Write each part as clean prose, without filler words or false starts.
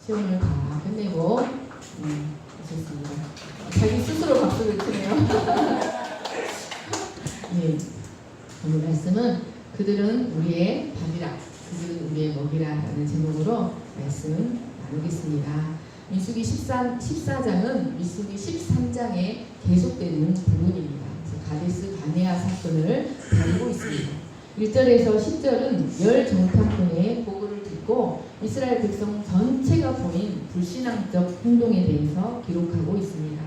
시험을 다 끝내고 있었습니다. 자기 스스로 박수를 치네요. 네, 오늘 말씀은 그들은 우리의 밥이라, 그들은 우리의 먹이라라는 제목으로 말씀 나누겠습니다. 민수기 14장은 민수기 13장에 계속되는 부분입니다. 가데스 바네아 사건을 다루고 있습니다. 1절에서 10절은 열 정탐꾼의 보고를 듣고 이스라엘 백성 전체가 보인 불신앙적 행동에 대해서 기록하고 있습니다.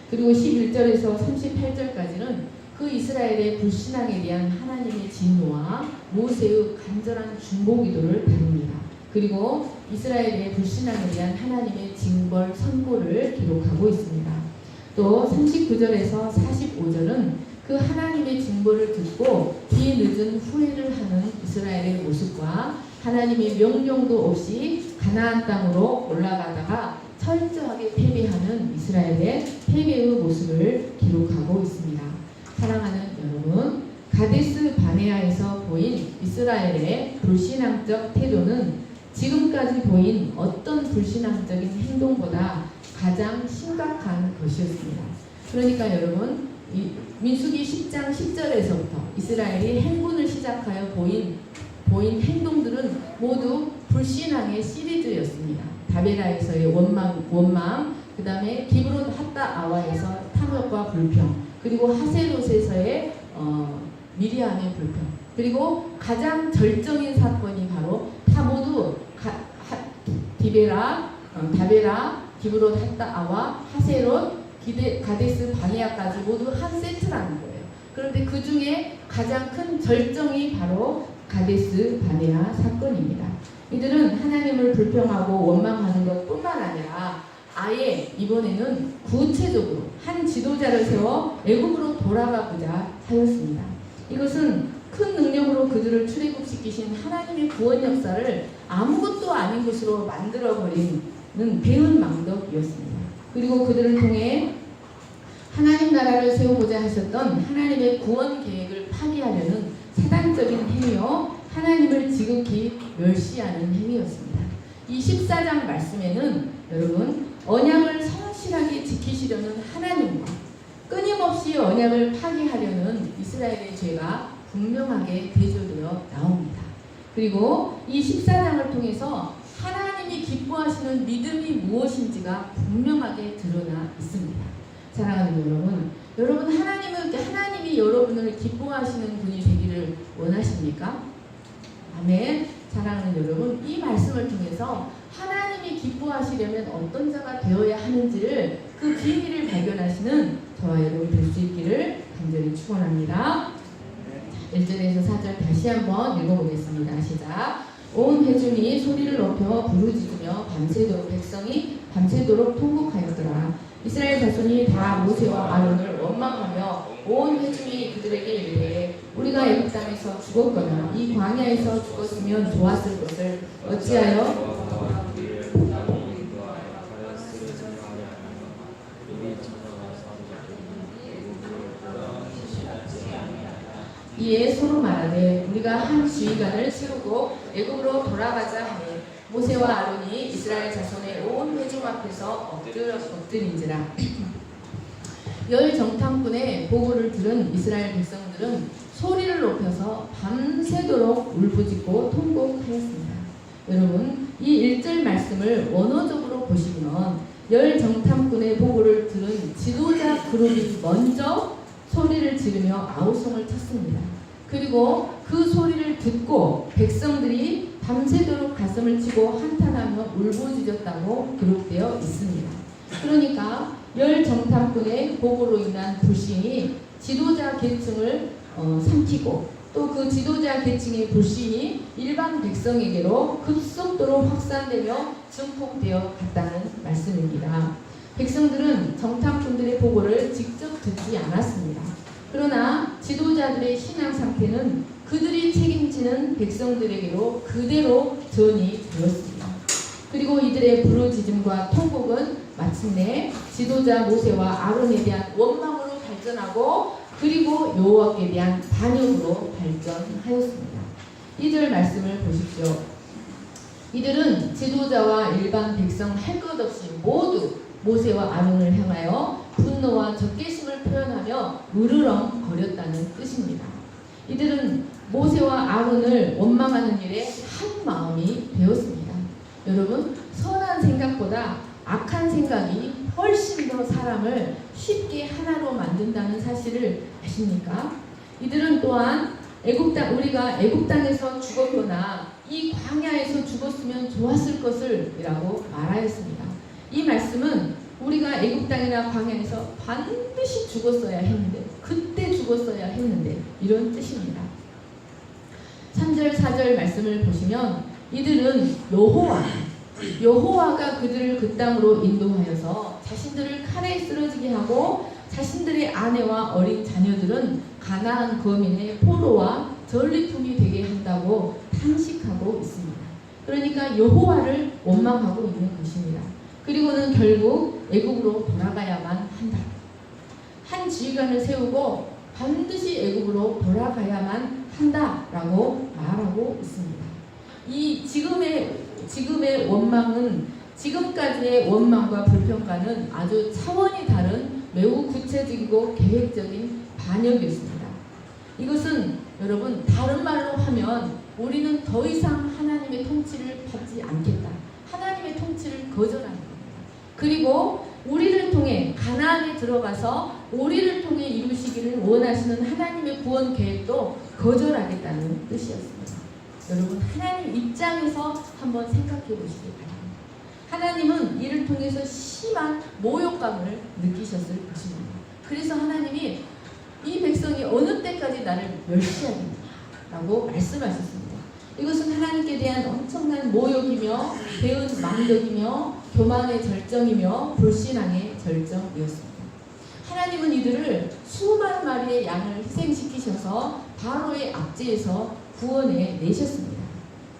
그리고 11절에서 38절까지는 그 이스라엘의 불신앙에 대한 하나님의 진노와 모세의 간절한 중보기도를 다룹니다. 그리고 이스라엘의 불신앙에 대한 하나님의 징벌 선고를 기록하고 있습니다. 또 39절에서 45절은 그 하나님의 징벌을 듣고 뒤늦은 후회를 하는 이스라엘의 모습과 하나님의 명령도 없이 가나안 땅으로 올라가다가 철저하게 패배하는 이스라엘의 패배의 모습을 기록하고 있습니다. 사랑하는 여러분, 가데스 바네아에서 보인 이스라엘의 불신앙적 태도는 지금까지 보인 어떤 불신앙적인 행동보다 가장 심각한 것이었습니다. 그러니까 여러분, 민수기 10장 10절에서부터 이스라엘이 행군을 시작하여 보인 행동들은 모두 불신앙의 시리즈였습니다. 다베라에서의 원망, 그 다음에 기브론 핫다아와에서 탐욕과 불평, 그리고 하세롯에서의 미리암의 불평, 그리고 가장 절정인 사건이 바로 다 모두 다베라, 기브론 핫다아와, 하세롯, 가데스 바네아까지 모두 한 세트라는 거예요. 그런데 그 중에 가장 큰 절정이 바로 가데스 바네아 사건입니다. 이들은 하나님을 불평하고 원망하는 것뿐만 아니라 아예 이번에는 구체적으로 한 지도자를 세워 애굽으로 돌아가고자 하였습니다. 이것은 큰 능력으로 그들을 출애굽시키신 하나님의 구원 역사를 아무것도 아닌 것으로 만들어버리는 배은망덕이었습니다. 그리고 그들을 통해 하나님 나라를 세우고자 하셨던 하나님의 구원 계획을 파기하려는 사단적인 행위요, 하나님을 지극히 멸시하는 행위였습니다. 이 14장 말씀에는 여러분, 언약을 성실하게 지키시려는 하나님과 끊임없이 언약을 파기하려는 이스라엘의 죄가 분명하게 대조되어 나옵니다. 그리고 이 14장을 통해서 하나님이 기뻐하시는 믿음이 무엇인지가 분명하게 드러나 있습니다. 사랑하는 여러분 하나님이 여러분을 기뻐하시는 분이 되기를 원하십니까? 아멘. 사랑하는 여러분, 이 말씀을 통해서 하나님이 기뻐하시려면 어떤 자가 되어야 하는지를 그 비밀을 발견하시는 저와 여러분 될 수 있기를 간절히 축원합니다. 1절에서 4절 다시 한번 읽어보겠습니다. 시작. 온 회중이 소리를 높여 부르짖으며 백성이 밤새도록 통곡하였더라. 이스라엘 자손이 다 모세와 아론을 원망하며 온 회중이 그들에게 이르되 우리가 애굽 땅에서 죽었거나 이 광야에서 죽었으면 좋았을 것을 어찌하여 이에 서로 말하되 우리가 한 지휘관을 세우고 애굽으로 돌아가자 하니 모세와 아론이 이스라엘 자손의 온 회중 앞에서 엎드린지라. 열 정탐꾼의 보고를 들은 이스라엘 백성들은 소리를 높여서 밤새도록 울부짖고 통곡하였습니다. 여러분, 이 1절 말씀을 원어적으로 보시면 열 정탐꾼의 보고를 들은 지도자 그룹이 먼저 소리를 지르며 아우성을 쳤습니다. 그리고 그 소리를 듣고 백성들이 밤새도록 가슴을 치고 한탄하며 울부짖었다고 기록되어 있습니다. 그러니까 열 정탐꾼의 보고로 인한 불신이 지도자 계층을 삼키고 또 그 지도자 계층의 불신이 일반 백성에게로 급속도로 확산되며 증폭되어 갔다는 말씀입니다. 백성들은 정탐꾼들의 보고를 직접 듣지 않았습니다. 그러나 지도자들의 신앙 상태는 그들이 책임지는 백성들에게로 그대로 전이 되었습니다. 그리고 이들의 부르짖음과 통곡은 마침내 지도자 모세와 아론에 대한 원망으로 발전하고 그리고 여호와께 대한 반역으로 발전하였습니다. 2절 말씀을 보십시오. 이들은 지도자와 일반 백성 할 것 없이 모두 모세와 아론을 향하여 분노와 적개심을 표현하며 으르렁 거렸다는 뜻입니다. 이들은 모세와 아론을 원망하는 일에 한 마음이 되었습니다. 여러분, 선한 생각보다 악한 생각이 훨씬 더 사람을 쉽게 하나로 만든다는 사실을 아십니까? 이들은 또한 우리가 애굽 땅에서 죽었거나 이 광야에서 죽었으면 좋았을 것을 이라고 말하였습니다. 이 말씀은 우리가 애굽 땅이나 광야에서 반드시 죽었어야 했는데, 그때 죽었어야 했는데, 이런 뜻입니다. 3절 4절 말씀을 보시면 이들은 여호와가 그들을 그 땅으로 인도하여서 자신들을 칼에 쓰러지게 하고 자신들의 아내와 어린 자녀들은 가나안 거민의 포로와 전리품이 되게 한다고 탄식하고 있습니다. 그러니까 여호와를 원망하고 있는 것입니다. 그리고는 결국 애굽으로 돌아가야만 한다. 한 지휘관을 세우고 반드시 애굽으로 돌아가야만 한다라고 말하고 있습니다. 이 지금의 원망은, 지금까지의 원망과 불평가는 아주 차원이 다른 매우 구체적이고 계획적인 반역이었습니다. 이것은 여러분, 다른 말로 하면 우리는 더 이상 하나님의 통치를 받지 않겠다, 하나님의 통치를 거절하는 겁니다. 그리고 우리를 통해 가나안에 들어가서 우리를 통해 이루시기를 원하시는 하나님의 구원 계획도 거절하겠다는 뜻이었습니다. 여러분, 하나님 입장에서 한번 생각해 보시기 바랍니다. 하나님은 이를 통해서 심한 모욕감을 느끼셨을 것입니다. 그래서 하나님이 이 백성이 어느 때까지 나를 멸시하겠냐라고 말씀하셨습니다. 이것은 하나님께 대한 엄청난 모욕이며 배은 망덕이며 교만의 절정이며 불신앙의 절정이었습니다. 하나님은 이들을 수많은 마리의 양을 희생시키셔서 바로의 압제에서 구원해 내셨습니다.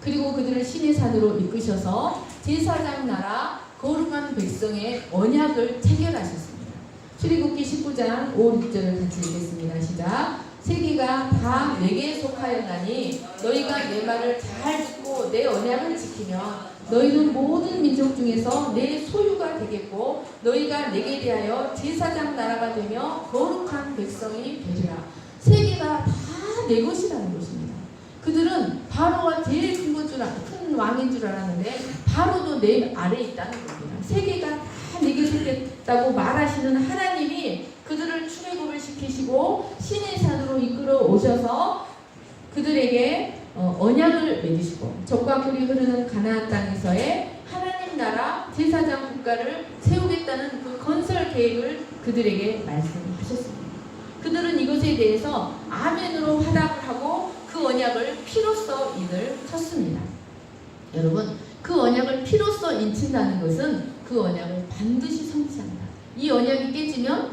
그리고 그들을 신의 산으로 이끄셔서 제사장 나라 거룩한 백성의 언약을 체결하셨습니다. 출애굽기 19장 5, 6절을 같이 읽겠습니다. 시작. 세계가 다 내게 속하였나니 너희가 내 말을 잘 듣고 내 언약을 지키면 너희는 모든 민족 중에서 내 소유가 되겠고 너희가 내게 대하여 제사장 나라가 되며 거룩한 백성이 되리라. 세계가 다 내 것이라는 것입니다. 그들은 바로가 제일 큰 왕인 줄 알았는데 바로도 내 아래에 있다는 겁니다. 세계가 다 내게 속했다고 말하시는 하나님이 그들을 출애굽을 시키시고 신의 산으로 이끌어 오셔서 그들에게 언약을 맺으시고 적과 꿀이 흐르는 가나안 땅에서의 하나님 나라 제사장 국가를 세우겠다는 그 건설 계획을 그들에게 말씀하셨습니다. 그들은 이것에 대해서 아멘으로 화답을 하고 그 언약을 피로써 인을 쳤습니다. 여러분, 그 언약을 피로써 인친다는 것은 그 언약을 반드시 성취한다. 이 언약이 깨지면,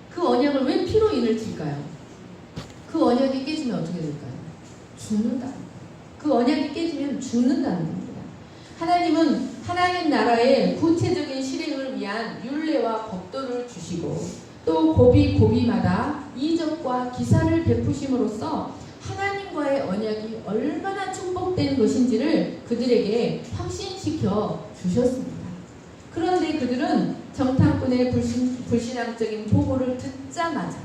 그 언약을 왜 피로 인을 칠까요? 그 언약이 깨지면 어떻게 될까요? 죽는다. 그 언약이 깨지면 죽는다는 겁니다. 하나님은 하나님 나라의 구체적인 실행을 위한 율례와 법도를 주시고 또 고비마다 이적과 기사를 베푸심으로써 하나님과의 언약이 얼마나 축복된 것인지를 그들에게 확신시켜 주셨습니다. 그런데 그들은 정탐꾼의 불신앙적인 보고를 듣자마자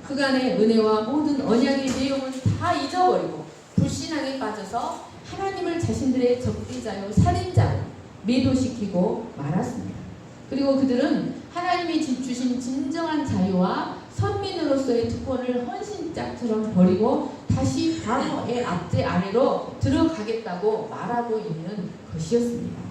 그간의 은혜와 모든 언약의 내용은 다 잊어버리고 불신앙에 빠져서 하나님을 자신들의 적대자요 살인자로 매도시키고 말았습니다. 그리고 그들은 하나님이 주신 진정한 자유와 선민으로서의 특권을 헌신짝처럼 버리고 다시 바로의 압제 아래로 들어가겠다고 말하고 있는 것이었습니다.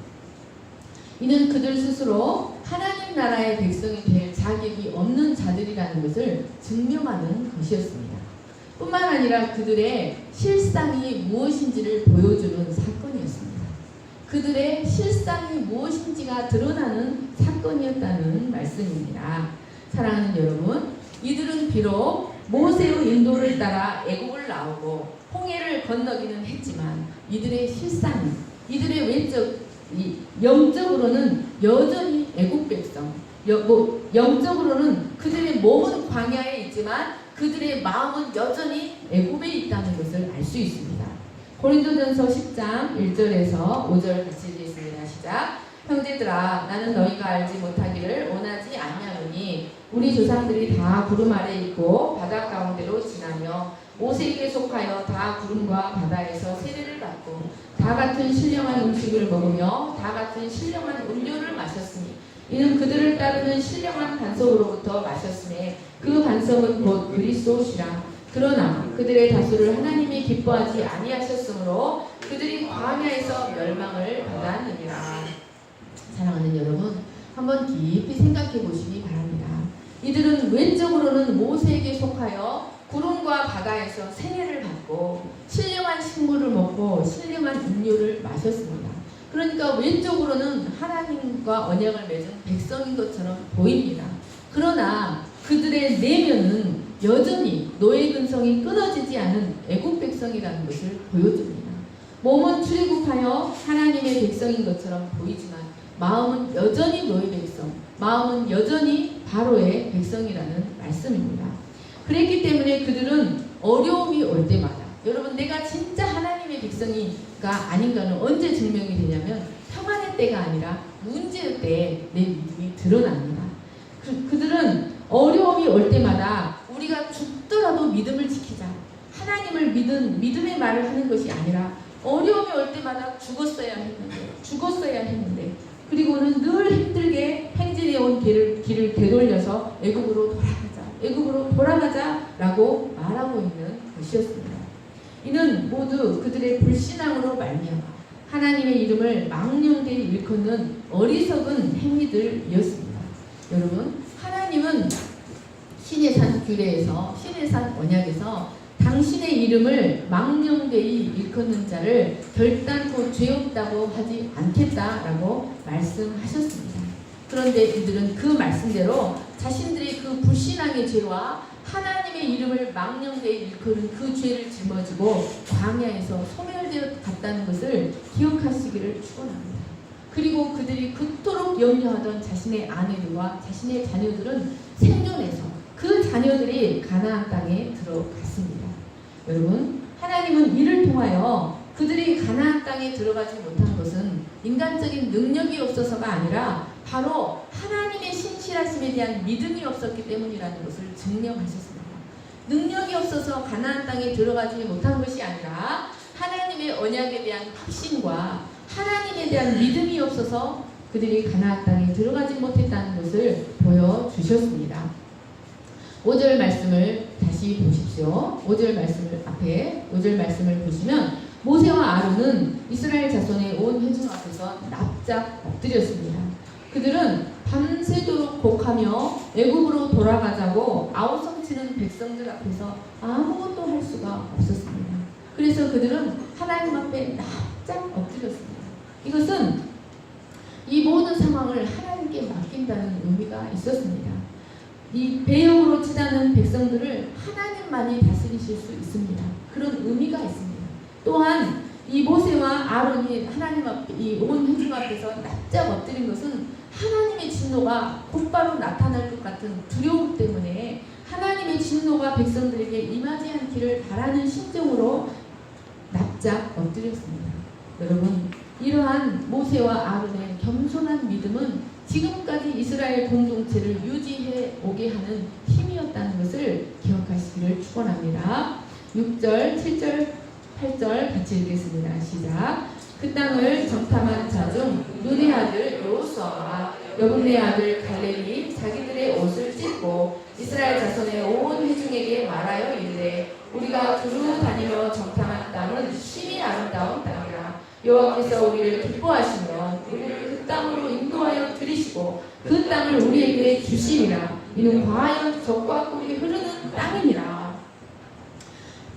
이는 그들 스스로 하나님 나라의 백성이 될 자격이 없는 자들이라는 것을 증명하는 것이었습니다. 뿐만 아니라 그들의 실상이 무엇인지를 보여주는 사건이었습니다. 그들의 실상이 무엇인지가 드러나는 사건이었다는 말씀입니다. 사랑하는 여러분, 이들은 비록 모세의 인도를 따라 애굽을 나오고 홍해를 건너기는 했지만 이들의 실상, 이들의 영적으로는 여전히 애굽 백성, 영적으로는 그들의 몸은 광야에 있지만 그들의 마음은 여전히 애굽에 있다는 것을 알 수 있습니다. 고린도전서 10장 1절에서 5절 같이 읽겠습니다. 시작. 형제들아 나는 너희가 알지 못하기를 원하지 아니하노니 우리 조상들이 다 구름 아래 있고 바다 가운데로 지나며 모세에게 속하여 다 구름과 바다에서 세례를 받고 다 같은 신령한 음식을 먹으며 다 같은 신령한 음료를 마셨으니 이는 그들을 따르는 신령한 반석으로부터 마셨으니 그 반석은 곧 그리스도시라. 그러나 그들의 다수를 하나님이 기뻐하지 아니하셨으므로 그들이 광야에서 멸망을 받았느니라. 사랑하는 여러분, 한번 깊이 생각해 보시기 바랍니다. 이들은 왼쪽으로는 모세에게 속하여 구름과 바다에서 세례를 받고 신령한 식물을 먹고 신령한 음료를 마셨습니다. 그러니까 왼쪽으로는 하나님과 언약을 맺은 백성인 것처럼 보입니다. 그러나 그들의 내면은 여전히 노예 근성이 끊어지지 않은 애국 백성이라는 것을 보여줍니다. 몸은 출애굽하여 하나님의 백성인 것처럼 보이지만 마음은 여전히 노예 백성, 마음은 여전히 바로의 백성이라는 말씀입니다. 그랬기 때문에 그들은 어려움이 올 때마다, 여러분 내가 진짜 하나님의 백성이가 아닌가는 언제 증명이 되냐면 평안의 때가 아니라 문제의 때에 내 믿음이 드러납니다. 그들은 어려움이 올 때마다 우리가 죽더라도 믿음을 지키자, 하나님을 믿음의 말을 하는 것이 아니라 어려움이 올 때마다 죽었어야 했는데 그리고는 늘 힘들게 행진해온 길을 되돌려서 애굽으로 돌아가자라고 말하고 있는 것이었습니다. 이는 모두 그들의 불신앙으로 말미암아 하나님의 이름을 망령되이 일컫는 어리석은 행위들이었습니다. 여러분, 하나님은 신의 산 규례에서, 신의 산 언약에서 당신의 이름을 망령되이 일컫는 자를 결단코 죄 없다고 하지 않겠다라고 말씀하셨습니다. 그런데 이들은 그 말씀대로 자신들의 그 불신앙의 죄와 하나님의 이름을 망령되이 일컫는 그 죄를 짊어지고 광야에서 소멸되어 갔다는 것을 기억하시기를 축원합니다. 그리고 그들이 그토록 염려하던 자신의 아내들과 자신의 자녀들은 생존해서 그 자녀들이 가나안 땅에 들어갔습니다. 여러분, 하나님은 이를 통하여 그들이 가나안 땅에 들어가지 못한 것은 인간적인 능력이 없어서가 아니라 바로 하나님의 신실하심에 대한 믿음이 없었기 때문이라는 것을 증명하셨습니다. 능력이 없어서 가나안 땅에 들어가지 못한 것이 아니라 하나님의 언약에 대한 확신과 하나님에 대한 믿음이 없어서 그들이 가나안 땅에 들어가지 못했다는 것을 보여주셨습니다. 5절 말씀을 다시 보십시오. 5절 말씀을 보시면 모세와 아론은 이스라엘 자손의 온 회중 앞에서 납작 엎드렸습니다. 그들은 밤새도록 곡하며 애굽으로 돌아가자고 아우성치는 백성들 앞에서 아무것도 할 수가 없었습니다. 그래서 그들은 하나님 앞에 납작 엎드렸습니다. 이것은 이 모든 상황을 하나님께 맡긴다는 의미가 있었습니다. 이 배역으로 치닫는 백성들을 하나님만이 다스리실 수 있습니다. 그런 의미가 있습니다. 또한 이 모세와 아론이 하나님 앞, 이 온 회중 앞에서 납작 엎드린 것은 하나님의 진노가 곧바로 나타날 것 같은 두려움 때문에 하나님의 진노가 백성들에게 임하지 않기를 바라는 심정으로 납작 엎드렸습니다. 여러분, 이러한 모세와 아론의 겸손한 믿음은 지금까지 이스라엘 공동체를 유지해 오게 하는 힘이었다는 것을 기억하시기를 축원합니다. 6절, 7절, 8절 같이 읽겠습니다. 시작. 그 땅을 정탐한 자 중 눈의 아들 여호수아와 여분의 아들 갈렙이 자기들의 옷을 찢고 이스라엘 자손의 온 회중에게 말하여 이르되 우리가 두루 다니며 정탐한 땅은 심히 아름다운 땅이라. 여호와께서 우리를 기뻐하시면 우리를 그 땅으로 인도하여 들이시고 그 땅을 우리에게 주시리라. 이는 과연 젖과 꿀이 흐르는 땅이니라.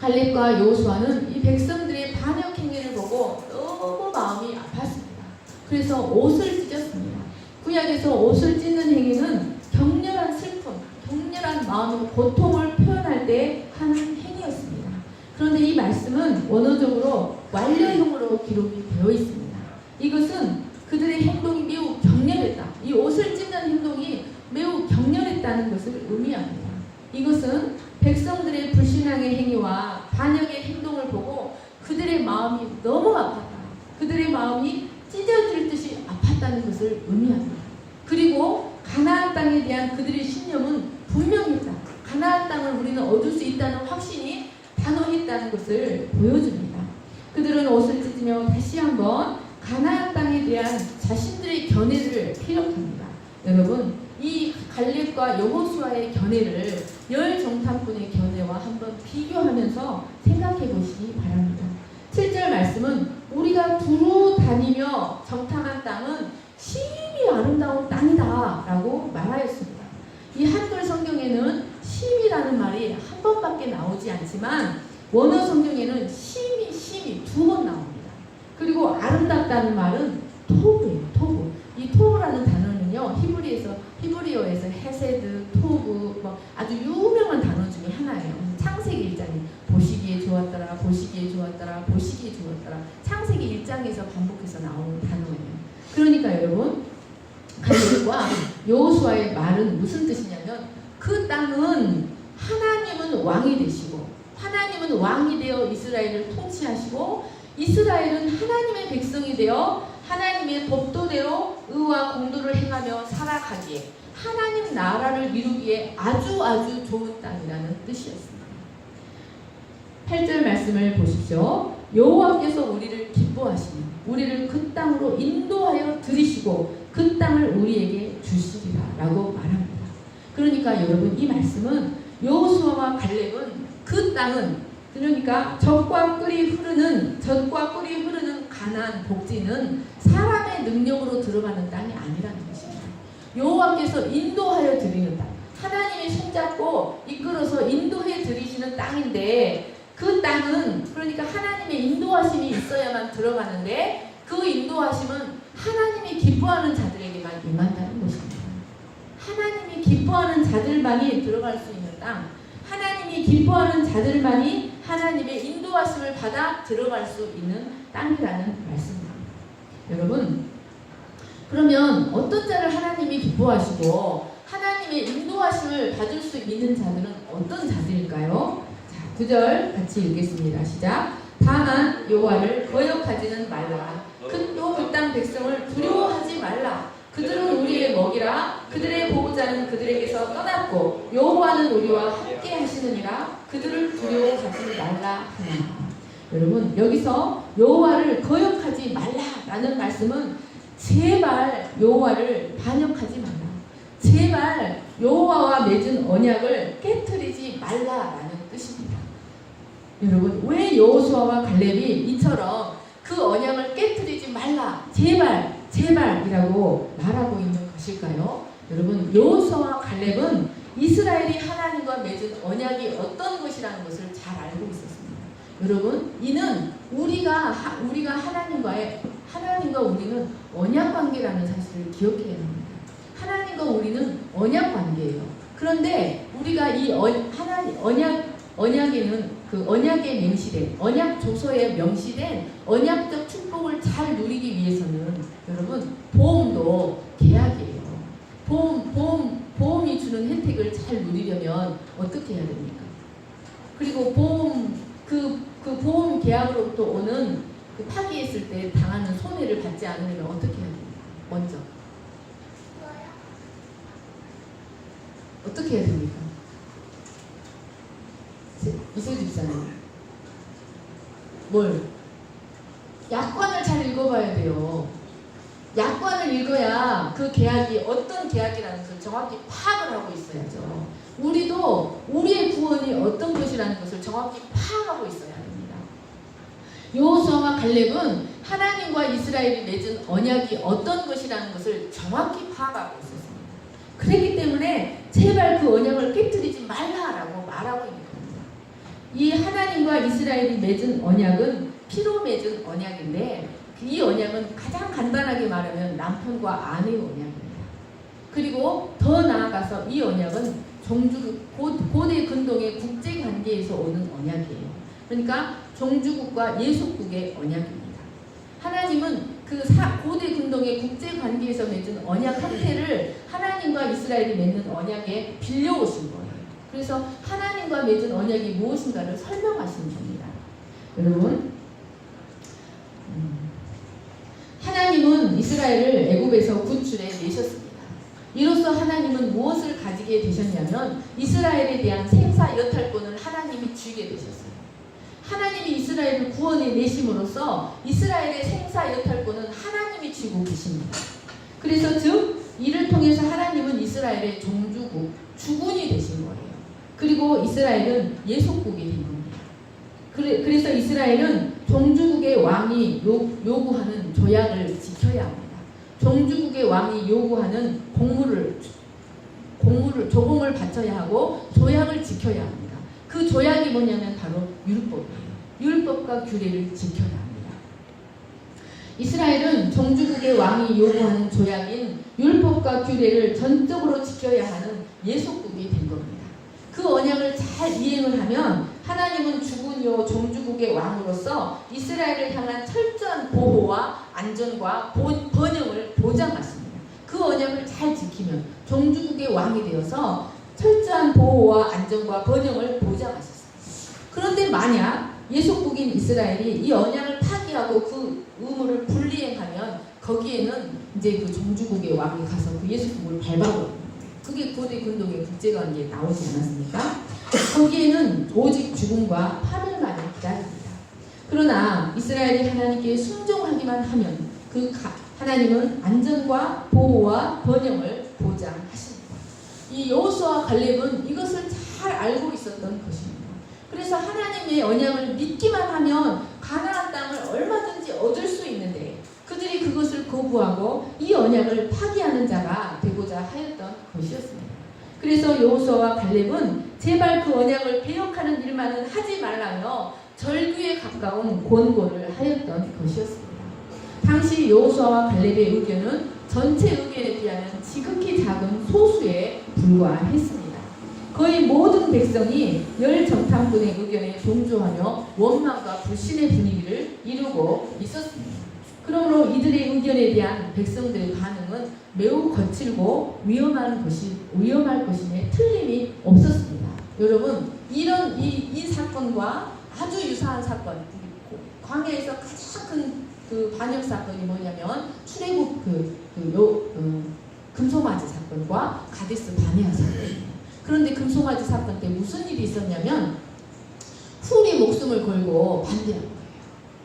갈렙과 여호수아는 이 백성들의 반역 행위를 보고 너무 마음이 아팠습니다. 그래서 옷을 찢었습니다. 구약에서 옷을 찢는 행위는 격렬한 슬픔, 격렬한 마음의 고통을 표현할 때 하는 행위였습니다. 그런데 이 말씀은 원어적으로 완료형으로 기록이 되어 있습니다. 이것은 그들의 행동이 매우 격렬했다. 이 옷을 찢는 행동이 매우 격렬했다는 것을 의미합니다. 이것은 백성들의 불신앙의 행위와 반역의 행동을 보고 그들의 마음이 너무 아팠다. 그들의 마음이 찢어질 듯이 아팠다는 것을 의미합니다. 그리고 가나안 땅에 대한 그들의 신념은 분명했다. 가나안 땅을 우리는 얻을 수 있다는 확신이 단호했다는 것을 보여줍니다. 그들은 옷을 찢으며 다시 한번 가나안 땅에 대한 자신들의 견해를 피력합니다. 여러분, 이 갈렙과 여호수아의 견해를 열 정탐꾼의 견해와 한번 비교하면서 생각해 보시기 바랍니다. 7절 말씀은 우리가 두루 다니며 정탐한 땅은 심히 아름다운 땅이다 라고 말하였습니다. 이 한글 성경에는 심이라는 말이 한 번밖에 나오지 않지만 원어 성경에는 심이 두 번 나옵니다. 그리고 아름답다는 말은 토브예요. 토브. 이 토브라는 단어는요, 히브리어에서 헤세드, 토브, 아주 유명한 단어 중에 하나예요. 창세기 1장에 보시기에 좋았더라, 보시기에 좋았더라, 보시기에 좋았더라. 창세기 1장에서 반복해서 나오는 단어예요. 그러니까 여러분, 갈렙과 여호수아의 말은 무슨 뜻이냐면 그 땅은 하나님은 왕이 되시고 하나님은 왕이 되어 이스라엘을 통치하시고 이스라엘은 하나님의 백성이 되어 하나님의 법도대로 의와 공도를 행하며 살아가기에 하나님 나라를 이루기에 아주 좋은 땅이라는 뜻이었습니다. 8절 말씀을 보십시오. 여호와께서 우리를 기뻐하시며 우리를 그 땅으로 인도하여 들이시고 그 땅을 우리에게 주시리라 라고 말합니다. 그러니까 여러분, 이 말씀은 여호수아와 갈렙은 그 땅은, 그러니까 젖과 꿀이 흐르는 가나안 복지는 사람의 능력으로 들어가는 땅이 아니라는 것입니다. 여호와께서 인도하여 드리는 땅, 하나님이 손잡고 이끌어서 인도해 드리시는 땅인데 그 땅은, 그러니까 하나님의 인도하심이 있어야만 들어가는데 그 인도하심은 하나님이 기뻐하는 자들에게만 임한다는 것입니다. 하나님이 기뻐하는 자들만이 들어갈 수 있는 땅, 하나님이 기뻐하는 자들만이 하나님의 인도하심을 받아 들어갈 수 있는 땅이라는 말씀입니다. 여러분, 그러면 어떤 자를 하나님이 기뻐하시고 하나님의 인도하심을 받을 수 있는 자들은 어떤 자들일까요? 자, 9절 같이 읽겠습니다. 시작. 다만 여호와를 거역하지는 말라. 또 그 땅 백성을 두려워하지 말라. 그들은 우리의 먹이라. 그들의 보호자는 그들에게서 떠났고 여호와는 우리와 함께 하시느니라. 그들을 두려워하지 말라 하나. 여러분, 여기서 여호와를 거역하지 말라라는 말씀은 제발 여호와를 반역하지 말라. 제발 여호와와 맺은 언약을 깨트리지 말라라는 뜻입니다. 여러분, 왜 여호수아와 갈렙이 이처럼 그 언약을 깨트리지 말라, 제발이라고 말하고 있는 것일까요? 여러분, 여호수아와 갈렙은 이스라엘이 하나님과 맺은 언약이 어떤 것이라는 것을 잘 알고 있었습니다. 여러분, 이는 우리가 하나님과 우리는 언약 관계라는 사실을 기억해야 합니다. 하나님과 우리는 언약 관계예요. 그런데 우리가 이 언약에는 그 언약에 명시된, 언약 조서에 명시된 언약적 축복을 잘 누리기 위해서는 여러분, 보험도 계약이에요. 보험이 주는 혜택을 잘 누리려면 어떻게 해야 됩니까? 그리고 그 보험 계약으로부터 오는 그 파기했을 때 당하는 손해를 받지 않으려면 어떻게 해야 됩니까? 먼저 어떻게 해야 됩니까? 이세주 집사님, 약관을 잘 읽어봐야 돼요. 약관을 읽어야 그 계약이 어떤 계약이라는 것을 정확히 파악을 하고 있어야죠. 우리도 우리의 구원이 어떤 것이라는 것을 정확히 파악하고 있어야 합니다. 여호수아와 갈렙은 하나님과 이스라엘이 맺은 언약이 어떤 것이라는 것을 정확히 파악하고 있었습니다. 그렇기 때문에 제발 그 언약을 깨뜨리지 말라라고 말하고 있는 겁니다. 이 하나님과 이스라엘이 맺은 언약은 피로 맺은 언약인데 이 언약은 가장 간단하게 말하면 남편과 아내의 언약입니다. 그리고 더 나아가서 이 언약은 고대 근동의 국제관계에서 오는 언약이에요. 그러니까 종주국과 예속국의 언약입니다. 하나님은 그 고대 근동의 국제관계에서 맺은 언약 형태를 하나님과 이스라엘이 맺는 언약에 빌려오신 거예요. 그래서 하나님과 맺은 언약이 무엇인가를 설명하신 겁니다. 여러분, 하나님은 이스라엘을 애굽에서 구출해 내셨습니다. 이로써 하나님은 무엇을 가지게 되셨냐면 이스라엘에 대한 생사 여탈권을 하나님이 주게 되셨어요. 하나님이 이스라엘을 구원해 내심으로써 이스라엘의 생사 여탈권은 하나님이 쥐고 계십니다. 그래서 즉 이를 통해서 하나님은 이스라엘의 종주국, 주군이 되신 거예요. 그리고 이스라엘은 예속국이 된 겁니다. 그래서 이스라엘은 종주국의 왕이 요구하는 조약을 지켜야 합니다. 종주국의 왕이 요구하는 조공을 바쳐야 하고 조약을 지켜야 합니다. 그 조약이 뭐냐면 바로 율법이에요. 율법과 규례를 지켜야 합니다. 이스라엘은 종주국의 왕이 요구하는 조약인 율법과 규례를 전적으로 지켜야 하는 예속국이 된 겁니다. 그 언약을 잘 이행을 하면 하나님은 주군요 종주국의 왕으로서 이스라엘을 향한 철저한 보호와 안전과 번영을 보장하십니다. 그 언약을 잘 지키면 종주국의 왕이 되어서 철저한 보호와 안전과 번영을 보장하셨습니다. 그런데 만약 예속국인 이스라엘이 이 언약을 파기하고 그 의무를 불이행하면 거기에는 이제 그 종주국의 왕이 가서 그 예속국을 밟아버립니다. 그게 고대 근동의 국제관계에 나오지 않았습니까? 거기에는 오직 죽음과 파멸만을 기다립니다. 그러나 이스라엘이 하나님께 순종하기만 하면 하나님은 안전과 보호와 번영을 보장하십니다. 이 여호수아와 갈렙은 이것을 잘 알고 있었던 것입니다. 그래서 하나님의 언약을 믿기만 하면 가나안 땅을 얼마든지 얻을 수 있는데 그들이 그것을 거부하고 이 언약을 파기하는 자가 되고자 하였던 것이었습니다. 그래서 여호수아와 갈렙은 제발 그 언약을 배역하는 일만은 하지 말라며 절규에 가까운 권고를 하였던 것이었습니다. 당시 여호수아와 갈렙의 의견은 전체 의견에 비하면 지극히 작은 소수에 불과했습니다. 거의 모든 백성이 열정탐꾼의 의견에 동조하며 원망과 불신의 분위기를 이루고 있었습니다. 그러므로 이들의 의견에 대한 백성들의 반응은 매우 거칠고 위험할 것임에 틀림이 없었습니다. 여러분, 이 사건과 아주 유사한 사건, 광야에서 가장 큰 그 반역 사건이 뭐냐면 출애굽 금송아지 사건과 가데스 바네아 사건입니다. 그런데 금송아지 사건 때 무슨 일이 있었냐면 훌이 목숨을 걸고 반대한 거예요.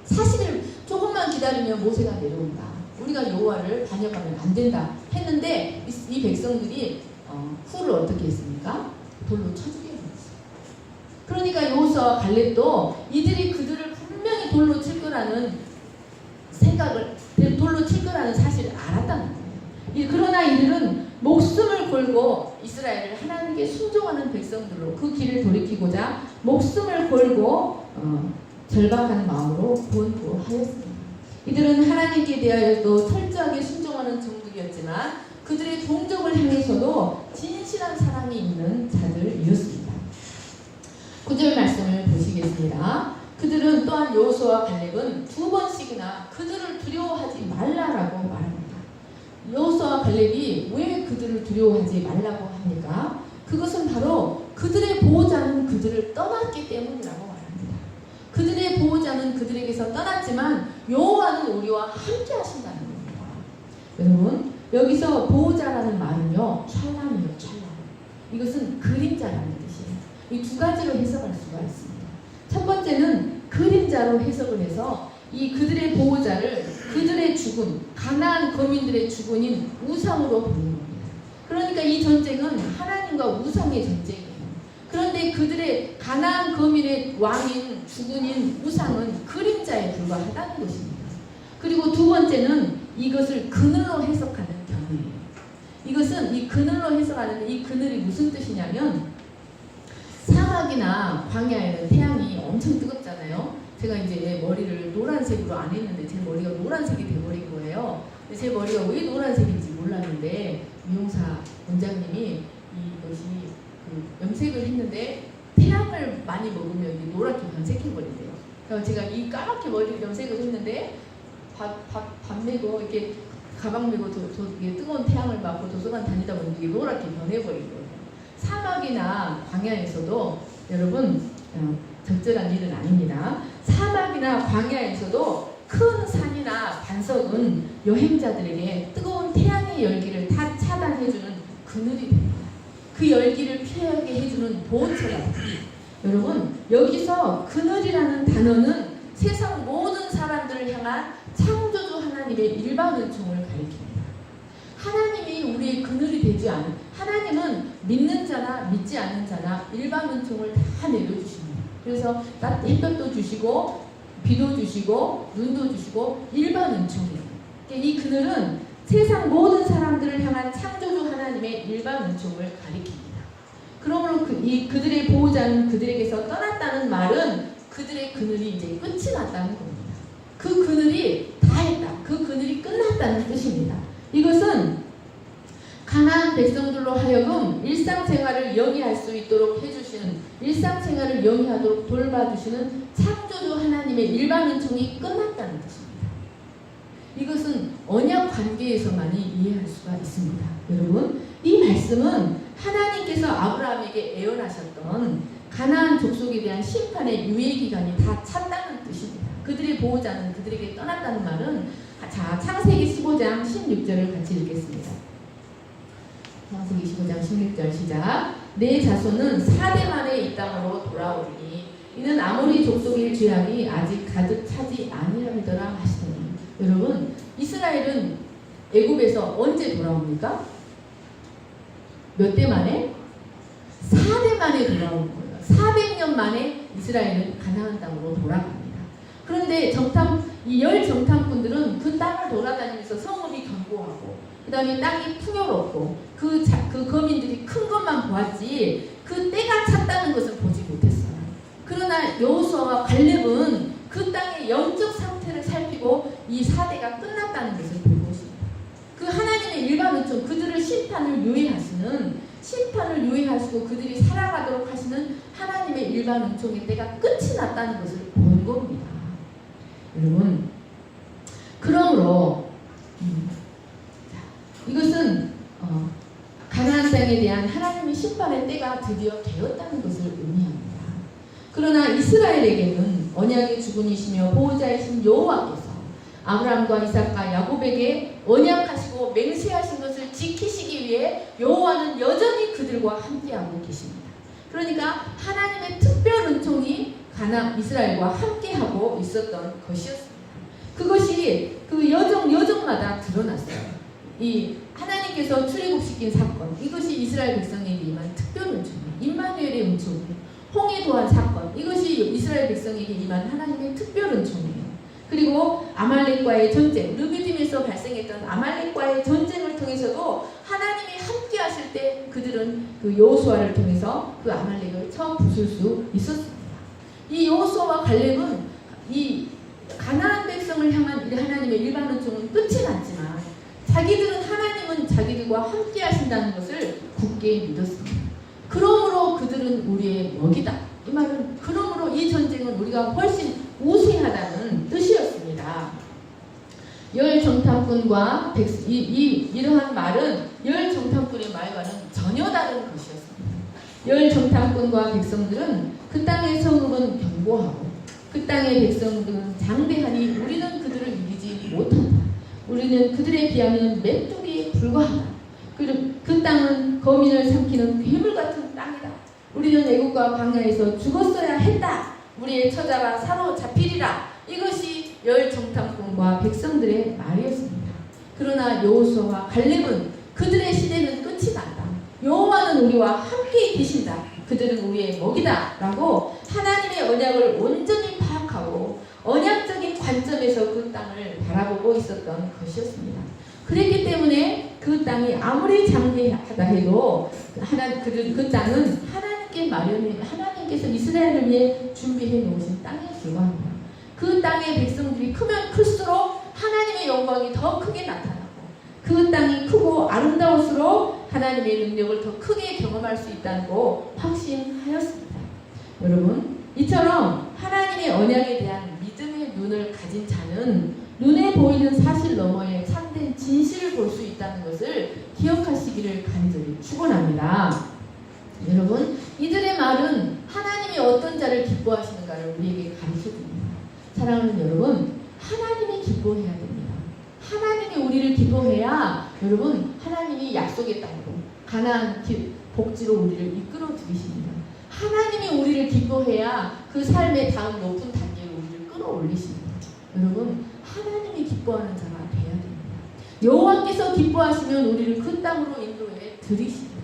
사실 조금만 기다리면 모세가 내려온다. 우리가 여호와를 반역하면 안 된다 했는데 이 백성들이 훌을 어떻게 했습니까? 돌로 쳐 죽여버렸어요. 그러니까 여호수아와 갈렙도 이들이 그들을 분명히 돌로 칠 거라는 돌로 칠 거라는 사실을 알았다는 거예요. 그러나 이들은 목숨을 걸고 이스라엘을 하나님께 순종하는 백성들로 그 길을 돌이키고자 목숨을 걸고 절박한 마음으로 권고하였습니다. 이들은 하나님께 대하여도 철저하게 순종하는 종들이었지만 그들의 동족을 향해서도 진실한 사랑이 있는 자들이었습니다. 9절 말씀을 보시겠습니다. 그들은 또한 여호수아와 갈렙은 2번씩이나 그들을 두려워하지 말라라고 말합니다. 여호수아와 갈렙이 왜 그들을 두려워하지 말라고 합니까? 그것은 바로 그들의 보호자는 그들을 떠났기 때문이라고 말합니다. 그들의 보호자는 그들에게서 떠났지만 여호와는 우리와 함께 하신다는 겁니다. 여러분, 여기서 보호자라는 말은요, 찰나이에요, 찰나. 이것은 그림자라는 뜻이에요. 이 두 가지로 해석할 수가 있습니다. 첫 번째는 그림자로 해석을 해서 이 그들의 보호자를 그들의 주군, 가나안 거민들의 주군인 우상으로 보는 겁니다. 그러니까 이 전쟁은 하나님과 우상의 전쟁이에요. 그런데 그들의 가나안 거민의 왕인 주군인 우상은 그림자에 불과하다는 것입니다. 그리고 두 번째는 이것을 그늘로 해석하는 경우예요. 이것은 이 그늘로 해석하는데 이 그늘이 무슨 뜻이냐면 사막이나 광야에는 태양이 엄청 뜨겁잖아요. 제가 이제 머리를 노란색으로 안 했는데 제 머리가 노란색이 돼버린 거예요. 근데 제 머리가 왜 노란색인지 몰랐는데 미용사 원장님이 이것이 염색을 했는데 태양을 많이 먹으면 이게 노랗게 변색해버린대요. 그래서 제가 이 까맣게 머리를 염색을 했는데 밥 메고 이렇게 가방 메고 이게 뜨거운 태양을 맞고 도서관 다니다 보니 이게 노랗게 변해버린 거예요. 사막이나 광야에서도 여러분 적절한 일은 아닙니다. 사막이나 광야에서도 큰 산이나 반석은 여행자들에게 뜨거운 태양의 열기를 다 차단해주는 그늘이 됩니다. 그 열기를 피하게 해주는 보호처가 됩니다. 여러분, 여기서 그늘이라는 단어는 세상 모든 사람들을 향한 창조주 하나님의 일반 은총을 가리킵니다. 하나님이 우리의 그늘이 되지 않은, 하나님은 믿는 자나 믿지 않는 자나 일반 은총을 다 내려주십니다. 그래서 햇볕도 주시고 비도 주시고 눈도 주시고 일반 은총이에요. 이 그늘은 세상 모든 사람들을 향한 창조주 하나님의 일반 은총을 가리킵니다. 그러므로 그들의 보호자는 그들에게서 떠났다는 말은 그들의 그늘이 이제 끝이 났다는 겁니다. 그 그늘이 다 했다. 그 그늘이 끝났다는 뜻입니다. 이것은 가나안 백성들로 하여금 일상생활을 영위할 수 있도록 해주시는, 일상생활을 영위하도록 돌봐주시는 창조주 하나님의 일반 은총이 끝났다는 뜻입니다. 이것은 언약 관계에서만이 이해할 수가 있습니다. 여러분, 이 말씀은 하나님께서 아브라함에게 예언하셨던 가나안 족속에 대한 심판의 유예기간이 다 찼다는 뜻입니다. 그들의 보호자는 그들에게 떠났다는 말은, 자, 창세기 15장 16절을 같이 읽겠습니다. 창세기 15장 16절 시작. 내 자손은 4대 만에 이 땅으로 돌아오리니 이는 아모리 족속의 죄악이 아직 가득 차지 아니하리더라 하시더니. 여러분, 이스라엘은 애굽에서 언제 돌아옵니까? 몇 대 만에? 4대 만에 돌아온 거예요. 400년 만에 이스라엘은 가나안 땅으로 돌아갑니다. 그런데 이 열 정탐꾼들은 그 땅을 돌아다니면서 성읍이 견고하고 그 다음에 땅이 풍요롭고 그 거민들이 큰 것만 보았지 그 때가 찼다는 것을 보지 못했어요. 그러나 여호수아와 갈렙은 그 땅의 영적 상태를 살피고 이 4대가 끝났다는 것을 본 것입니다. 그 하나님의 일반 은총, 그들을 심판을 유예하시고 그들이 살아가도록 하시는 하나님의 일반 은총의 때가 끝이 났다는 것을 본 겁니다. 여러분, 그러므로 이것은 가나안 땅에 대한 하나님의 심판의 때가 드디어 되었다는 것을 의미합니다. 그러나 이스라엘에게는 언약의 주군이시며 보호자이신 여호와께서 아브라함과 이삭과 야곱에게 언약하시고 맹세하신 것을 지키시기 위해 여호와는 여전히 그들과 함께하고 계십니다. 그러니까 하나님의 특별 은총이 이스라엘과 함께하고 있었던 것이었습니다. 그것이 그 여정마다 드러났어요. 이 하나님께서 출애굽시킨 사건, 이것이 이스라엘 백성에게 임한 특별 은총이에요. 임마누엘의 은총이에요. 홍해 도한 사건, 이것이 이스라엘 백성에게 임한 하나님의 특별 은총이에요. 그리고 아말렉과의 전쟁, 르비딤에서 발생했던 아말렉과의 전쟁을 통해서도 하나님이 함께 하실 때 그들은 그 여호수아를 통해서 그 아말렉을 처음 부술 수 있었습니다. 이 여호수아와 갈렙은 이 가나안 백성을 향한 하나님의 일반 은총은 끝이 났지만 하나님은 자기들과 함께 하신다는 것을 굳게 믿었습니다. 그러므로 그들은 우리의 먹이다. 이 말은 그러므로 이 전쟁은 우리가 훨씬 우세하다는 뜻이었습니다. 열 정탐꾼과 이러한 말은 열 정탐꾼의 말과는 전혀 다른 것이었습니다. 열 정탐꾼과 백성들은 그 땅의 성읍은 견고하고 그 땅의 백성들은 장대하니 우리는 그들을 이기지 못한다. 우리는 그들에 비하면 메뚜기에 불과하다. 그 땅은 거민을 삼키는 괴물 같은 땅이다. 우리는 애국과 광야에서 죽었어야 했다. 우리의 처자가 사로잡히리라. 이것이 열 정탐꾼과 백성들의 말이었습니다. 그러나 여호수아와 갈렙은 그들의 시대는 끝이 났다. 여호와는 우리와 함께 계신다. 그들은 우리의 먹이다. 라고 하나님의 언약을 온전히 파악하고 언약적인 관점에서 그 땅을 바라보고 있었던 것이었습니다. 그랬기 때문에 그 땅이 아무리 장대하다 해도 그 땅은 하나님께서 이스라엘을 위해 준비해 놓으신 땅에 불과합니다. 그 땅의 백성들이 크면 클수록 하나님의 영광이 더 크게 나타나고 그 땅이 크고 아름다울수록 하나님의 능력을 더 크게 경험할 수 있다고 확신하였습니다. 여러분, 이처럼 하나님의 언약에 대한 믿음의 눈을 가진 자는 눈에 보이는 사실 너머에 참된 진실을 볼 수 있다는 것을 기억하시기를 간절히 축원합니다. 여러분, 이들의 말은 하나님이 어떤 자를 기뻐하시는가를 우리에게 가르쳐줍니다. 사랑하는 여러분, 하나님이 기뻐해야 됩니다. 하나님이 우리를 기뻐해야 여러분 하나님이 약속의 땅으로 가나안 복지로 우리를 이끌어 들이십니다. 하나님이 우리를 기뻐해야 그 삶의 다음 높은 단계로 우리를 끌어올리십니다. 여러분 하나님이 기뻐하는 자가 돼야 됩니다. 여호와께서 기뻐하시면 우리를 그 땅으로 인도해 들이십니다.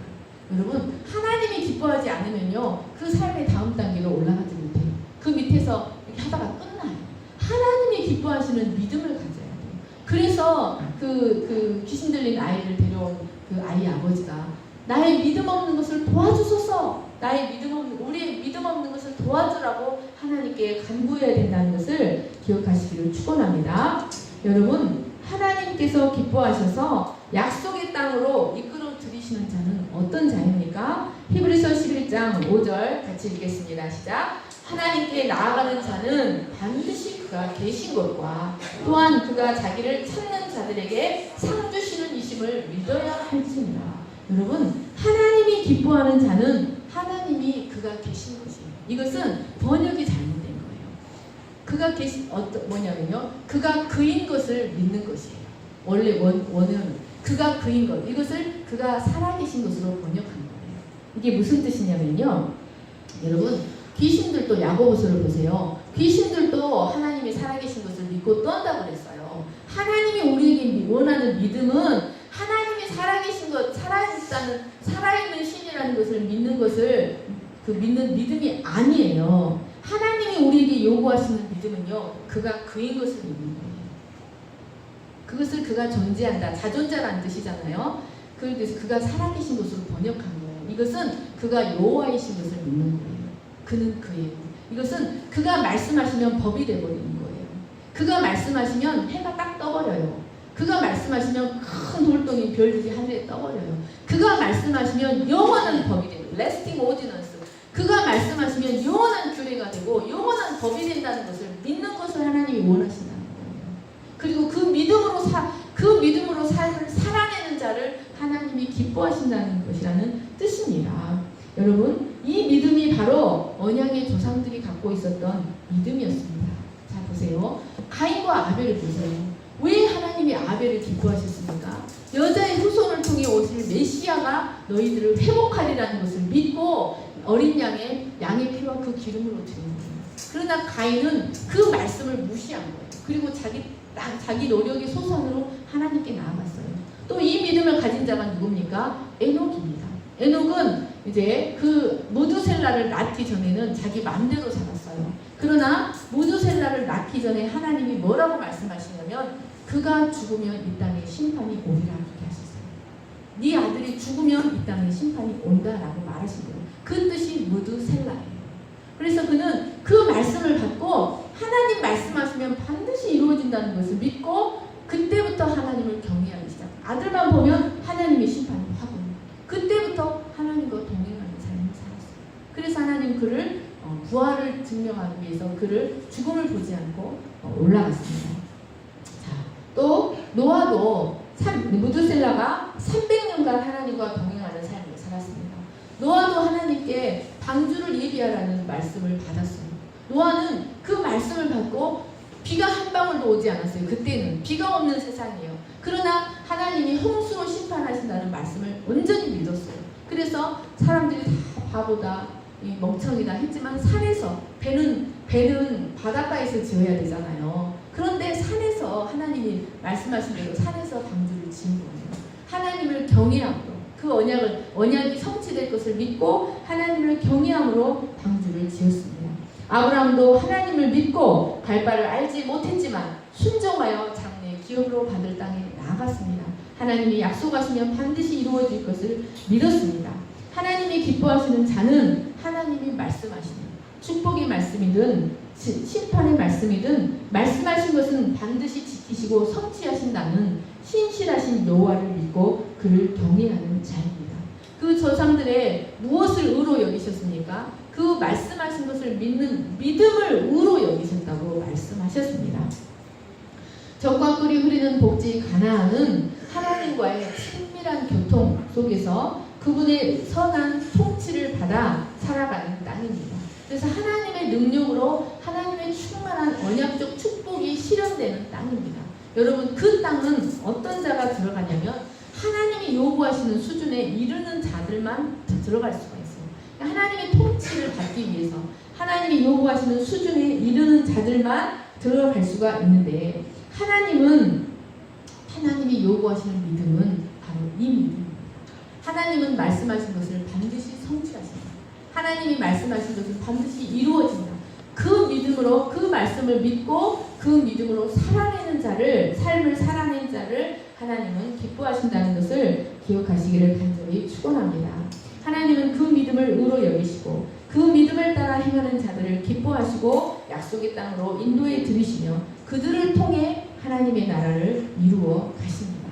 여러분 하나님이 기뻐하지 않으면요 그 삶의 다음 단계로 올라가지 못해요. 그 밑에서 이렇게 하다가 끝나요. 하나님이 기뻐하시는 믿음을 가져야 돼요. 그래서 그 귀신 들린 아이를 데려온 그 아이 아버지가 나의 믿음 없는 것을 도와주소서, 우리의 믿음 없는 것을 도와주라고 하나님께 간구해야 된다는 것을 기억하시기를 축원합니다. 여러분 하나님께서 기뻐하셔서 약속의 땅으로 이끌어 들이시는 자는 어떤 자입니까? 히브리서 11장 5절 같이 읽겠습니다. 시작. 하나님께 나아가는 자는 반드시 그가 계신 것과 또한 그가 자기를 찾는 자들에게 상 주시는 이심을 믿어야 할지니라. 여러분 하나님이 기뻐하는 자는 하나님이 그가 계신 것이에요. 이것은 번역이 잘못된 거예요. 그가 계신 뭐냐면요 그가 그인 것을 믿는 것이에요. 원래 원은 그가 그인 것, 이것을 그가 살아계신 것으로 번역한 거예요. 이게 무슨 뜻이냐면요 여러분 귀신들도 야고보서를 보세요. 귀신들도 하나님이 살아계신 것을 믿고 떤다고 그랬어요. 하나님이 우리에게 원하는 믿음은 하나님이 살아계신 것, 살아있는 신이라는 것을 믿는 것을 믿는 믿음이 아니에요. 하나님이 우리에게 요구하시는 믿음은요, 그가 그인 것을 믿는 거예요. 그것을 그가 존재한다, 자존자라는 뜻이잖아요. 그래서 그가 살아계신 것으로 번역한 거예요. 이것은 그가 여호와이신 것을 믿는 거예요. 그는 그예요. 이것은 그가 말씀하시면 법이 되어버리는 거예요. 그가 말씀하시면 해가 딱 떠버려요. 그가 말씀하시면 큰 돌덩이 별들이 하늘에 떠버려요. 그가 말씀하시면 영원한 법이 돼요. lasting ordinance. 그가 말씀하시면 영원한 규례가 되고 영원한 법이 된다는 것을 믿는 것을 하나님이 원하신다는 거예요. 그리고 그 믿음으로 삶을 살아내는 자를 하나님이 기뻐하신다는 것이라는 뜻입니다. 여러분, 이 믿음이 바로 언약의 조상들이 갖고 있었던 믿음이었습니다. 자, 보세요. 가인과 아벨을 보세요. 왜 하나님이 아벨을 기뻐하셨습니까? 여자의 후손을 통해 오실 메시아가 너희들을 회복하리라는 것을 믿고 어린 양의 피와 그 기름으로 드린 거예요. 그러나 가인은 그 말씀을 무시한 거예요. 그리고 자기 노력의 소산으로 하나님께 나아갔어요. 또 이 믿음을 가진 자가 누굽니까? 에녹입니다. 에녹은 이제 그 무두셀라를 낳기 전에는 자기 마음대로 살았어요. 그러나 무두셀라를 낳기 전에 하나님이 뭐라고 말씀하시냐면 그가 죽으면 이 땅에 심판이 오리라 그렇게 하셨어요. 네 아들이 죽으면 이 땅에 심판이 온다라고 말하신 거예요. 그 뜻이 무두셀라예요. 그래서 그는 그 말씀을 받고 하나님 말씀하시면 반드시 이루어진다는 것을 믿고 그때부터 하나님을 경외하기 시작. 아들만 보면 하나님의 심판을 하고 그때부터 하나님과 동행하는 삶을 살았어요. 그래서 하나님 그를 부활을 증명하기 위해서 그를 죽음을 보지 않고 올라갔습니다. 자, 또 노아도 무두셀라가 300년간 하나님과 동행하는 삶을 살았습니다. 노아도 하나님께 방주를 예비하라는 말씀을 받았어요. 노아는 그 말씀을 받고 비가 한 방울도 오지 않았어요. 그때는 비가 없는 세상이에요. 그러나 하나님이 홍수로 심판하신다는 말씀을 온전히 믿었어요. 그래서 사람들이 다 바보다, 멍청이다 했지만 산에서 배는 바닷가에서 지어야 되잖아요. 그런데 산에서 하나님이 말씀하신 대로 산에서 방주를 지은 거예요. 하나님을 경외함으로 그 언약이 성취될 것을 믿고 하나님을 경외함으로 방주를 지었습니다. 아브라함도 하나님을 믿고 갈 바를 알지 못했지만 순종하여 장래 기업으로 받을 땅에 나아갔습니다. 하나님이 약속하시면 반드시 이루어질 것을 믿었습니다. 하나님이 기뻐하시는 자는 하나님이 말씀하시는 축복의 말씀이든 심판의 말씀이든 말씀하신 것은 반드시 지키시고 성취하신다는 신실하신 여호와를 믿고 그를 경외하는 자입니다. 그 조상들의 무엇을 의로 여기셨습니까? 그 말씀하신 것을 믿는 믿음을 의로 여기셨다고 말씀하셨습니다. 적과 꿀이 흐르는 복지 가나안은 하나님과의 친밀한 교통 속에서 그분의 선한 통치를 받아 살아가는 땅입니다. 그래서 하나님의 능력으로 하나님의 충만한 언약적 축복이 실현되는 땅입니다. 여러분, 그 땅은 어떤 자가 들어가냐면 하나님이 요구하시는 수준에 이르는 자들만 들어갈 수가 있어요. 하나님의 통치를 받기 위해서 하나님이 요구하시는 수준에 이르는 자들만 들어갈 수가 있는데, 하나님이 요구하시는 믿음은 바로 이 믿음입니다. 하나님은 말씀하신 것을 반드시 성취하신다. 하나님이 말씀하신 것은 반드시 이루어진다. 그 믿음으로, 그 말씀을 믿고 그 믿음으로 삶을 살아낸 자를 하나님은 기뻐하신다는 것을 기억하시기를 간절히 축원합니다. 하나님은 그 믿음을 의로 여기시고 그 믿음을 따라 행하는 자들을 기뻐하시고 약속의 땅으로 인도해 들이시며 그들을 통해 하나님의 나라를 이루어 가십니다.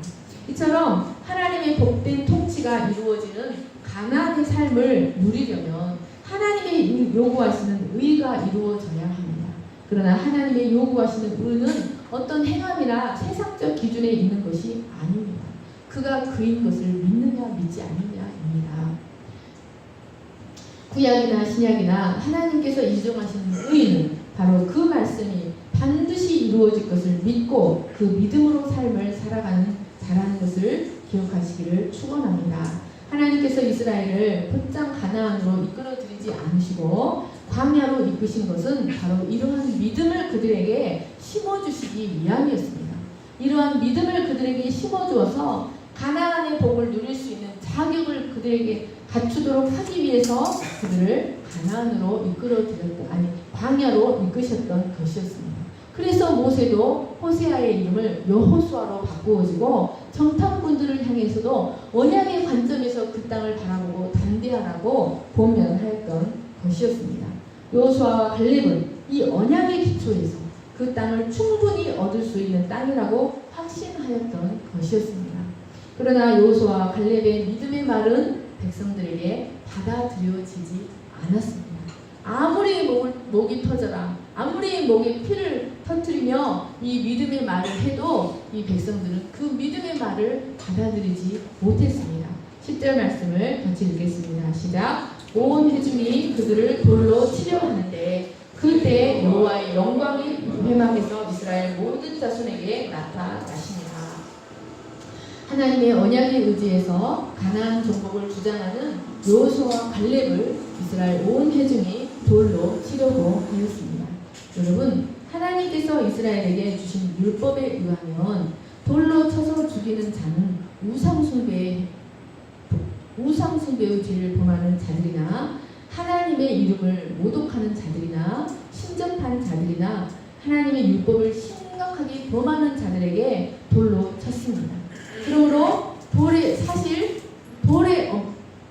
이처럼 하나님의 복된 통치가 이루어지는 가나안의 삶을 누리려면 하나님의 요구하시는 의가 이루어져야 합니다. 그러나 하나님의 요구하시는 의는 어떤 행함이나 세상적 기준에 있는 것이 아닙니다. 그가 그인 것을 믿느냐 믿지 않느냐입니다. 구약이나 신약이나 하나님께서 인정하시는 의는 바로 그 말씀이 반드시 이루어질 것을 믿고 그 믿음으로 삶을 살아가는 자라는 것을 기억하시기를 축원합니다. 하나님께서 이스라엘을 곧장 가나안으로 이끌어들이지 않으시고 광야로 이끄신 것은 바로 이러한 믿음을 그들에게 심어주시기 위함이었습니다. 이러한 믿음을 그들에게 심어주어서 가나안의 복을 누릴 수 있는 자격을 그들에게 갖추도록 하기 위해서 그들을 가나안으로 광야로 이끄셨던 것이었습니다. 그래서 모세도 호세아의 이름을 여호수아로 바꾸어지고 정탐꾼들을 향해서도 언약의 관점에서 그 땅을 바라보고 담대하라고 보면하였던 것이었습니다. 여호수아와 갈렙은 이 언약의 기초에서 그 땅을 충분히 얻을 수 있는 땅이라고 확신하였던 것이었습니다. 그러나 여호수아와 갈렙의 믿음의 말은 백성들에게 받아들여지지 않았습니다. 아무리 목이 터져라, 아무리 목에 피를 터뜨리며 이 믿음의 말을 해도 이 백성들은 그 믿음의 말을 받아들이지 못했습니다. 10절 말씀을 같이 읽겠습니다. 시작. 온 회중이 그들을 돌로 치려 하는데 그때 여호와의 영광이 회막에서 이스라엘 모든 자손에게 나타나시니라. 하나님의 언약에 의지해서 가나안 정복을 주장하는 여호수아와 갈렙을 이스라엘 온 회중이 돌로 치려고 하였습니다. 여러분, 하나님께서 이스라엘에게 주신 율법에 의하면 돌로 쳐서 죽이는 자는 우상숭배의 죄를 범하는 자들이나 하나님의 이름을 모독하는 자들이나 신접한 자들이나 하나님의 율법을 심각하게 범하는 자들에게 돌로 쳤습니다. 그러므로 돌에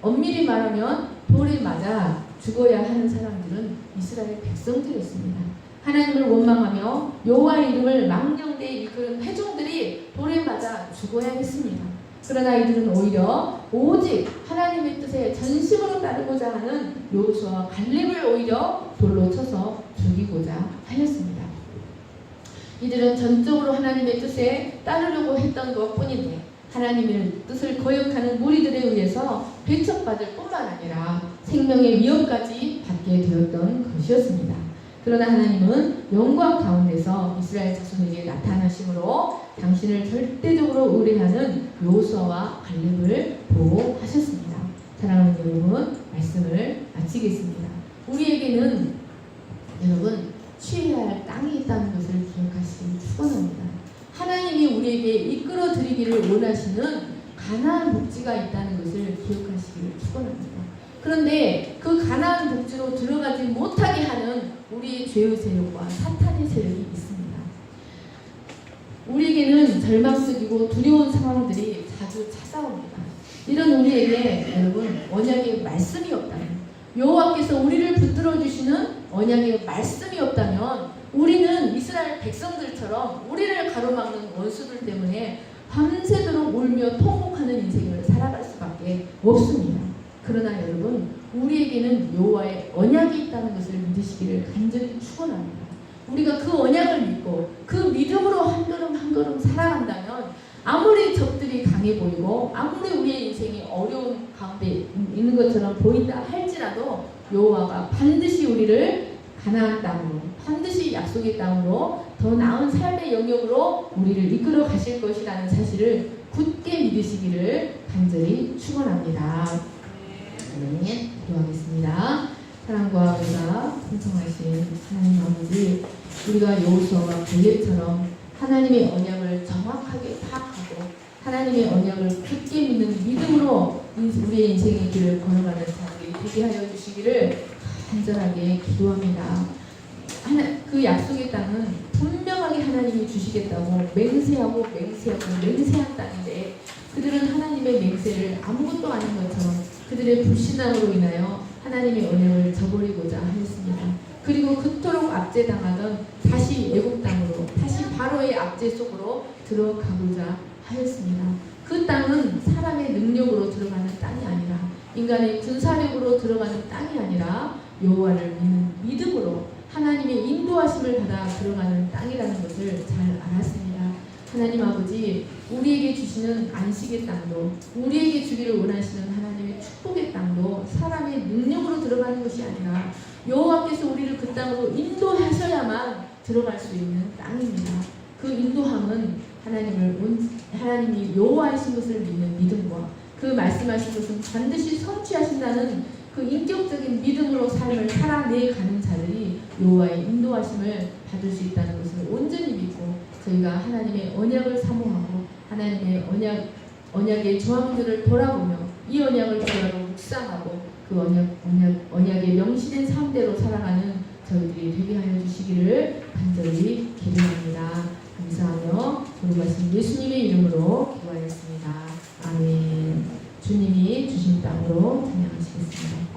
엄밀히 말하면 돌에 맞아 죽어야 하는 사람들은 이스라엘 백성들이었습니다. 하나님을 원망하며 여호와의 이름을 망령되이 이끄는 회중들이 돌에 맞아 죽어야 했습니다. 그러나 이들은 오히려 오직 하나님의 뜻에 전심으로 따르고자 하는 여호수아와 갈렙을 오히려 돌로 쳐서 죽이고자 하였습니다. 이들은 전적으로 하나님의 뜻에 따르려고 했던 것뿐인데 하나님의 뜻을 거역하는 무리들에 의해서 배척받을 뿐만 아니라 생명의 위협까지 받게 되었던 것이었습니다. 그러나 하나님은 영광 가운데서 이스라엘 자손에게 나타나심으로 당신을 절대적으로 의뢰하는 여호수아와 갈렙을 보호하셨습니다. 사랑하는 여러분, 말씀을 마치겠습니다. 우리에게는 여러분 취해야 할 땅이 있다는 것을 기억하시기 축원합니다. 하나님이 우리에게 이끌어 드리기를 원하시는 가나안 복지가 있다는 것을 기억하시기를 축원합니다. 그런데 그 가나안 복지로 들어가지 못하게 하는 우리의 죄의 세력과 사탄의 세력이 있습니다. 우리에게는 절망적이고 두려운 상황들이 자주 찾아옵니다. 이런 우리에게 여러분 언약의 말씀이 없다면, 여호와께서 우리를 붙들어 주시는 언약의 말씀이 없다면 우리는 이스라엘 백성들처럼 우리를 가로막는 원수들 때문에 밤새도록 울며 통곡하는 인생을 살아갈 수밖에 없습니다. 그러나 여러분, 우리에게는 여호와의 언약이 있다는 것을 믿으시기를 간절히 축원합니다. 우리가 그 언약을 믿고 그 믿음으로 한 걸음 한 걸음 살아간다면 아무리 적들이 강해 보이고 아무리 우리의 인생이 어려운 가운데 있는 것처럼 보인다 할지라도 여호와가 반드시 우리를 가나안 땅으로, 반드시 약속의 땅으로 더 나은 삶의 영역으로 우리를 이끌어 가실 것이라는 사실을 굳게 믿으시기를 간절히 축원합니다. 네, 기도하겠습니다. 사랑과 은혜가 풍성하신 하나님 아버지, 우리가 여호수아와 갈렙처럼 하나님의 언약을 정확하게 파악하고 하나님의 언약을 굳게 믿는 믿음으로 우리의 인생의 길을 걸어가는 자들이 되게 하여 주시기를 간절하게 기도합니다. 그 약속의 땅은 분명하게 하나님이 주시겠다고 맹세하고 맹세한 땅인데, 그들은 하나님의 맹세를 아무것도 아닌 것처럼 그들의 불신앙으로 인하여 하나님의 언약을 저버리고자 하였습니다. 그리고 그토록 압제당하던 다시 애국 땅으로, 다시 바로의 압제 속으로 들어가고자 하였습니다. 그 땅은 사람의 능력으로 들어가는 땅이 아니라, 인간의 군사력으로 들어가는 땅이 아니라 여호와를 믿는 믿음으로 하나님의 인도하심을 받아 들어가는 땅이라는 것을 잘 알았습니다. 하나님 아버지, 우리에게 주시는 안식의 땅도, 우리에게 주기를 원하시는 하나님의 축복의 땅도 사람의 능력으로 들어가는 것이 아니라 여호와께서 우리를 그 땅으로 인도하셔야만 들어갈 수 있는 땅입니다. 그 인도함은 하나님이 여호와이신 것을 믿는 믿음과 그 말씀하신 것은 반드시 성취하신다는 그 인격적인 믿음으로 삶을 살아내가는 자들이 여호와의 인도하심을 받을 수 있다는 것을 온전히 믿고, 저희가 하나님의 언약을 사모하고 하나님의 언약의 조항들을 돌아보며 이 언약을 주야로 묵상하고 그 언약의 명시된 삶대로 살아가는 저희들이 되게 하여 주시기를 간절히 기도합니다. 감사하며 거룩하신 예수님의 이름으로 기도하였습니다. 아멘. 주님이 주신 땅으로 찬양하시겠습니다.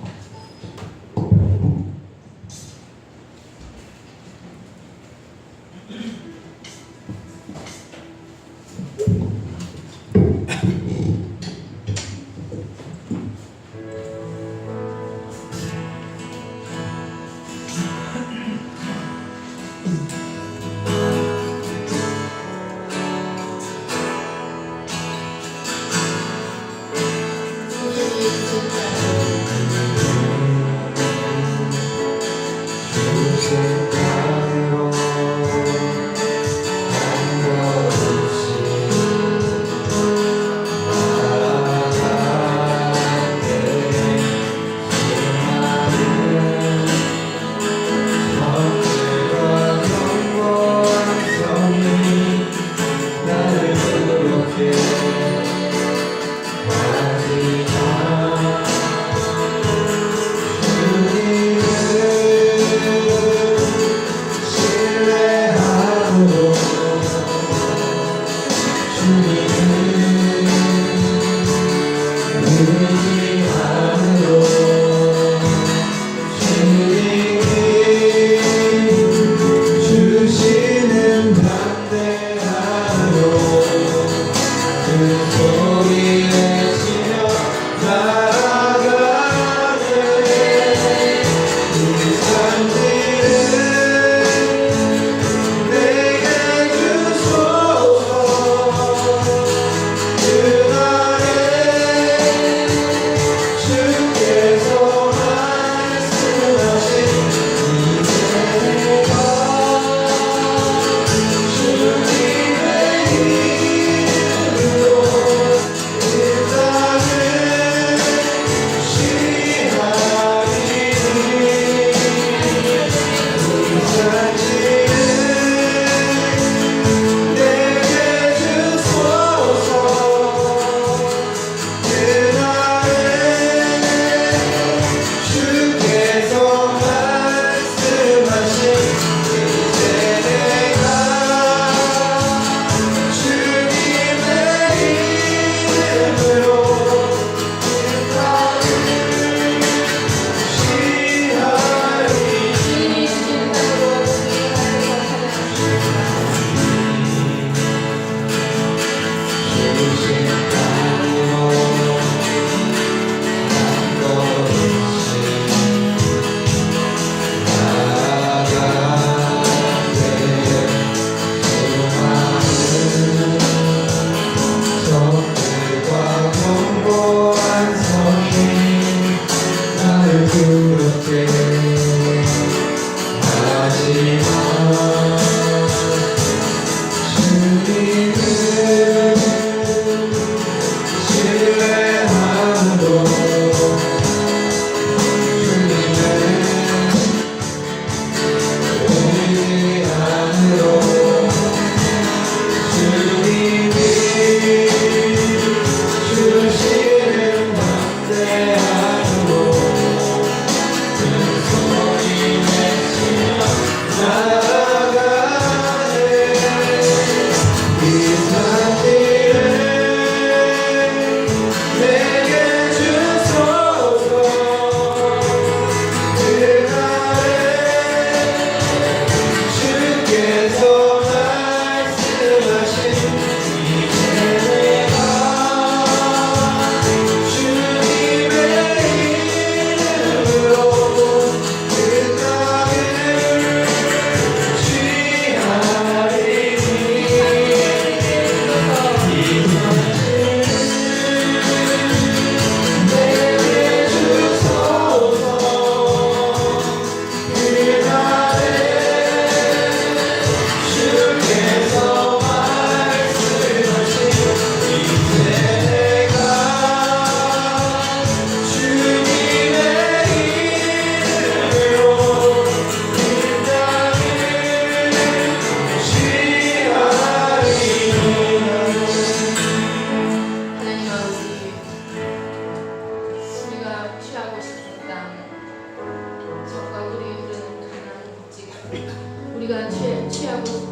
우리가 취하고